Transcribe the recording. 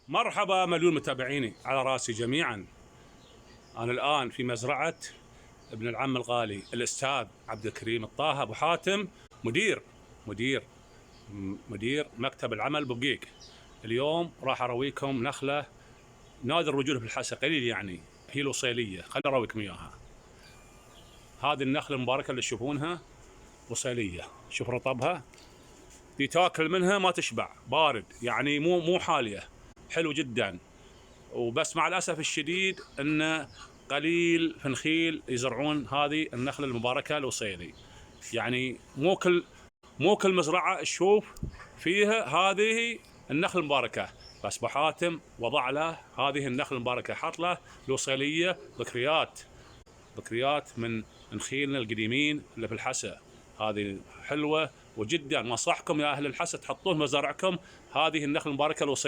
مرحبا مليون متابعيني على راسي جميعا. أنا الآن في مزرعة ابن العم الغالي الأستاذ عبد الكريم الطه أبو حاتم، مدير مدير مكتب العمل ببقيق. اليوم راح أرويكم نخلة نادر وجودها في الحسا، قليل يعني، هي الوصيلية. خليني أرويكم إياها. هذه النخلة المباركة اللي تشوفونها وصيلية، شوف رطبها، دي تاكل منها ما تشبع، بارد يعني، مو حالية، حلو جدا. وبس مع الاسف الشديد ان قليل في نخيل يزرعون هذه النخله المباركه الوصيلي، يعني مو كل مزرعه تشوف فيها هذه النخله المباركه. بس ابو حاتم وضع له هذه النخله المباركه، حط له الوصيليه، ذكريات من نخيلنا القديمين اللي في الحسا. هذه حلوه وجدا، نصحكم يا اهل الحسا تحطون مزارعكم هذه النخله المباركه الوصيليه.